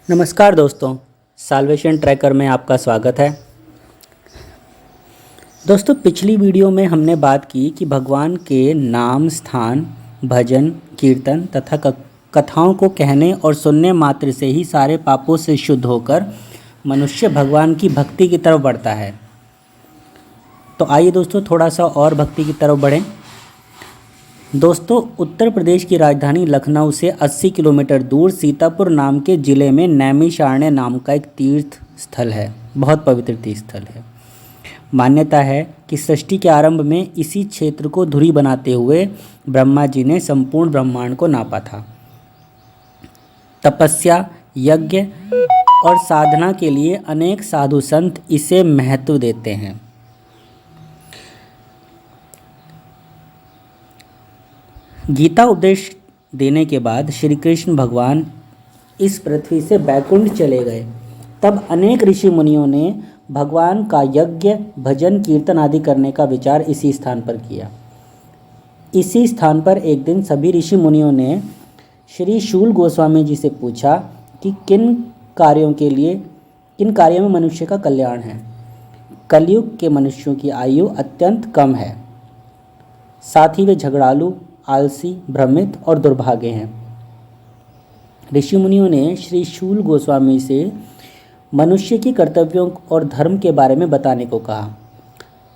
नमस्कार दोस्तों, solvation tracker में आपका स्वागत है। दोस्तों, पिछली वीडियो में हमने बात की कि भगवान के नाम, स्थान, भजन, कीर्तन तथा कथाओं को कहने और सुनने मात्र से ही सारे पापों से शुद्ध होकर मनुष्य भगवान की भक्ति की तरफ बढ़ता है। तो आइए दोस्तों, थोड़ा सा और भक्ति की तरफ बढ़ें। दोस्तों, उत्तर प्रदेश की राजधानी लखनऊ से 80 किलोमीटर दूर सीतापुर नाम के ज़िले में नैमिषारण्य नाम का एक तीर्थ स्थल है। बहुत पवित्र तीर्थ स्थल है। मान्यता है कि सृष्टि के आरंभ में इसी क्षेत्र को धुरी बनाते हुए ब्रह्मा जी ने संपूर्ण ब्रह्मांड को नापा था। तपस्या, यज्ञ और साधना के लिए अनेक साधु संत इसे महत्व देते हैं। गीता उपदेश देने के बाद श्री कृष्ण भगवान इस पृथ्वी से बैकुंठ चले गए। तब अनेक ऋषि मुनियों ने भगवान का यज्ञ, भजन, कीर्तन आदि करने का विचार इसी स्थान पर किया। इसी स्थान पर एक दिन सभी ऋषि मुनियों ने श्री शूल गोस्वामी जी से पूछा कि किन कार्यों में मनुष्य का कल्याण है। कलयुग के मनुष्यों की आयु अत्यंत कम है, साथ ही वे झगड़ालू, आलसी, भ्रमित और दुर्भागे हैं। ऋषि मुनियों ने श्री शूल गोस्वामी से मनुष्य की कर्तव्यों और धर्म के बारे में बताने को कहा।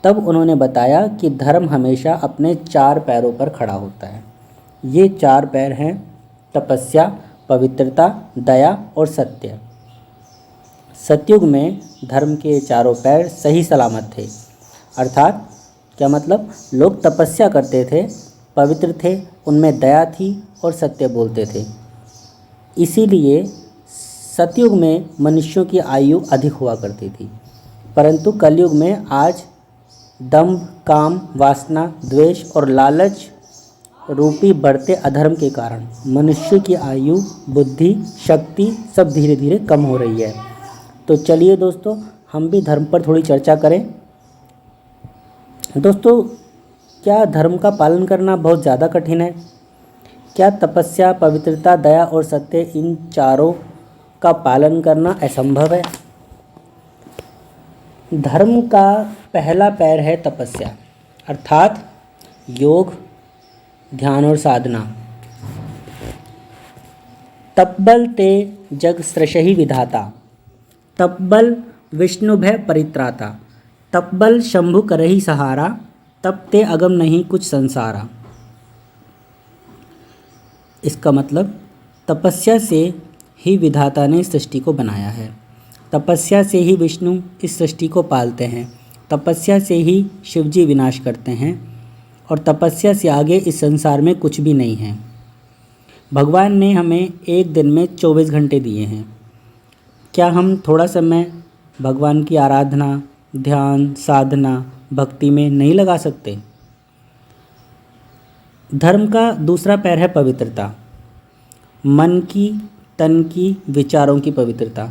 तब उन्होंने बताया कि धर्म हमेशा अपने 4 पैरों पर खड़ा होता है। ये 4 पैर हैं तपस्या, पवित्रता, दया और सत्य। सतयुग में धर्म के चारों पैर सही सलामत थे। अर्थात क्या मतलब? लोग तपस्या करते थे, पवित्र थे, उनमें दया थी और सत्य बोलते थे। इसीलिए सतयुग में मनुष्यों की आयु अधिक हुआ करती थी। परंतु कलयुग में आज दंभ, काम, वासना, द्वेष और लालच रूपी बढ़ते अधर्म के कारण मनुष्य की आयु, बुद्धि, शक्ति सब धीरे धीरे कम हो रही है। तो चलिए दोस्तों, हम भी धर्म पर थोड़ी चर्चा करें। दोस्तों, क्या धर्म का पालन करना बहुत ज़्यादा कठिन है? क्या तपस्या, पवित्रता, दया और सत्य, इन चारों का पालन करना असंभव है? धर्म का पहला पैर है तपस्या, अर्थात योग, ध्यान और साधना। तपबल ते जग सृषहि विधाता, तपबल विष्णु भय परित्राता, तपबल शंभु करहि सहारा, तब ते अगम नहीं कुछ संसारा। इसका मतलब तपस्या से ही विधाता ने सृष्टि को बनाया है। तपस्या से ही विष्णु इस सृष्टि को पालते हैं। तपस्या से ही शिवजी विनाश करते हैं और तपस्या से आगे इस संसार में कुछ भी नहीं है। भगवान ने हमें एक दिन में 24 घंटे दिए हैं। क्या हम थोड़ा समय भगवान की आराधना, ध्यान, साधना, भक्ति में नहीं लगा सकते? धर्म का दूसरा पैर है पवित्रता। मन की, तन की, विचारों की पवित्रता।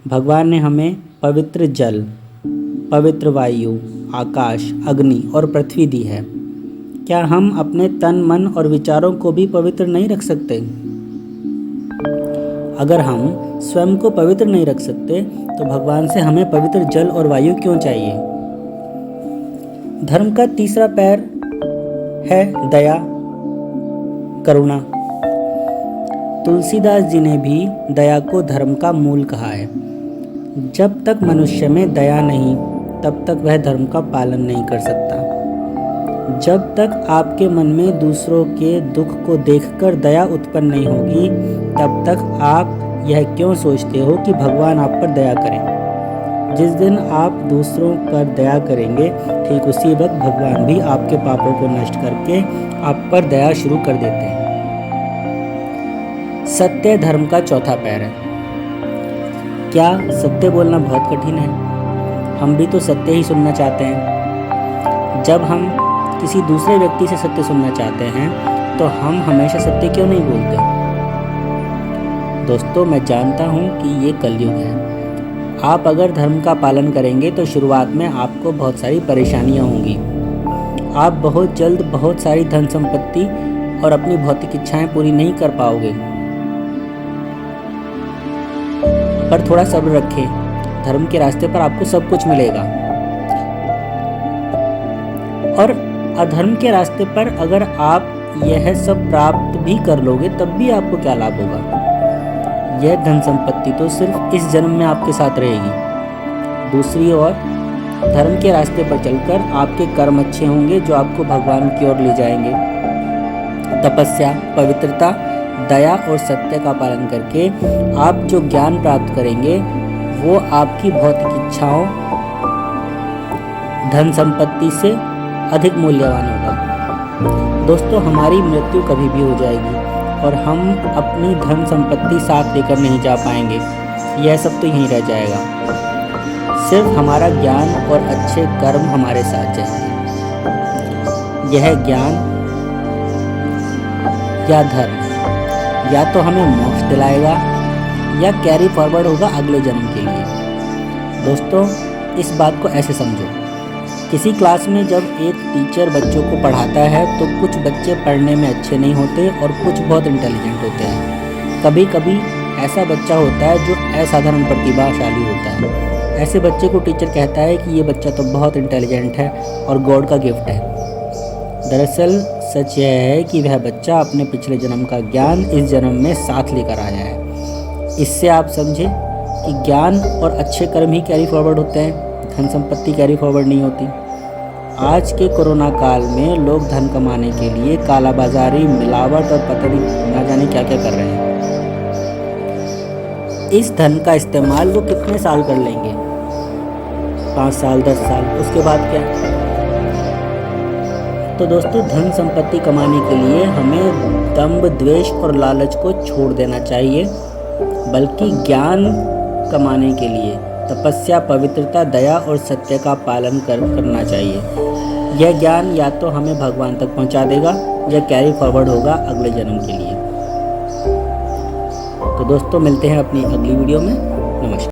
भगवान ने हमें पवित्र जल, पवित्र वायु, आकाश, अग्नि और पृथ्वी दी है। क्या हम अपने तन, मन और विचारों को भी पवित्र नहीं रख सकते? अगर हम स्वयं को पवित्र नहीं रख सकते तो भगवान से हमें पवित्र जल और वायु क्यों चाहिए? धर्म का तीसरा पैर है दया, करुणा। तुलसीदास जी ने भी दया को धर्म का मूल कहा है। जब तक मनुष्य में दया नहीं, तब तक वह धर्म का पालन नहीं कर सकता। जब तक आपके मन में दूसरों के दुख को देखकर दया उत्पन्न नहीं होगी, तब तक आप यह क्यों सोचते हो कि भगवान आप पर दया करें? जिस दिन आप दूसरों पर दया करेंगे, ठीक उसी वक्त भगवान भी आपके पापों को नष्ट करके आप पर दया शुरू कर देते हैं। सत्य धर्म का चौथा पैर है। क्या सत्य बोलना बहुत कठिन है? हम भी तो सत्य ही सुनना चाहते हैं। जब हम किसी दूसरे व्यक्ति से सत्य सुनना चाहते हैं तो हम हमेशा सत्य क्यों नहीं बोलते? दोस्तों, मैं जानता हूँ कि ये कलयुग है। आप अगर धर्म का पालन करेंगे तो शुरुआत में आपको बहुत सारी परेशानियाँ होंगी। आप बहुत जल्द बहुत सारी धन संपत्ति और अपनी भौतिक इच्छाएं पूरी नहीं कर पाओगे। पर थोड़ा सब्र रखें। धर्म के रास्ते पर आपको सब कुछ मिलेगा। और अधर्म के रास्ते पर अगर आप यह सब प्राप्त भी कर लोगे तब भी आपको क्या लाभ होगा? यह धन संपत्ति तो सिर्फ इस जन्म में आपके साथ रहेगी। दूसरी ओर धर्म के रास्ते पर चलकर आपके कर्म अच्छे होंगे जो आपको भगवान की ओर ले जाएंगे। तपस्या, पवित्रता, दया और सत्य का पालन करके आप जो ज्ञान प्राप्त करेंगे वो आपकी भौतिक इच्छाओं, धन संपत्ति से अधिक मूल्यवान होगा। दोस्तों, हमारी मृत्यु कभी भी हो जाएगी और हम अपनी धन संपत्ति साथ लेकर नहीं जा पाएंगे। यह सब तो यहीं रह जाएगा। सिर्फ हमारा ज्ञान और अच्छे कर्म हमारे साथ जाएंगे। यह ज्ञान या धर्म या तो हमें मोक्ष दिलाएगा या कैरी फॉरवर्ड होगा अगले जन्म के लिए। दोस्तों, इस बात को ऐसे समझो, किसी क्लास में जब एक टीचर बच्चों को पढ़ाता है तो कुछ बच्चे पढ़ने में अच्छे नहीं होते और कुछ बहुत इंटेलिजेंट होते हैं। कभी कभी ऐसा बच्चा होता है जो असाधारण प्रतिभाशाली होता है। ऐसे बच्चे को टीचर कहता है कि ये बच्चा तो बहुत इंटेलिजेंट है और गॉड का गिफ्ट है। दरअसल सच यह है कि वह बच्चा अपने पिछले जन्म का ज्ञान इस जन्म में साथ लेकर आया है। इससे आप समझे कि ज्ञान और अच्छे कर्म ही कैरी फॉरवर्ड होते हैं, धन संपत्ति कैरी फॉरवर्ड नहीं होती। आज के कोरोना काल में लोग धन कमाने के लिए कालाबाजारी, मिलावट और पता नहीं ना जाने क्या क्या कर रहे हैं। इस धन का इस्तेमाल वो कितने साल कर लेंगे? 5 साल, 10 साल, उसके बाद क्या? तो दोस्तों, धन संपत्ति कमाने के लिए हमें दंभ, द्वेष और लालच को छोड़ देना चाहिए, बल्कि ज्ञान कमाने के लिए तपस्या, पवित्रता, दया और सत्य का पालन करना चाहिए। यह ज्ञान या तो हमें भगवान तक पहुंचा देगा या कैरी फॉरवर्ड होगा अगले जन्म के लिए। तो दोस्तों, मिलते हैं अपनी अगली वीडियो में। नमस्कार।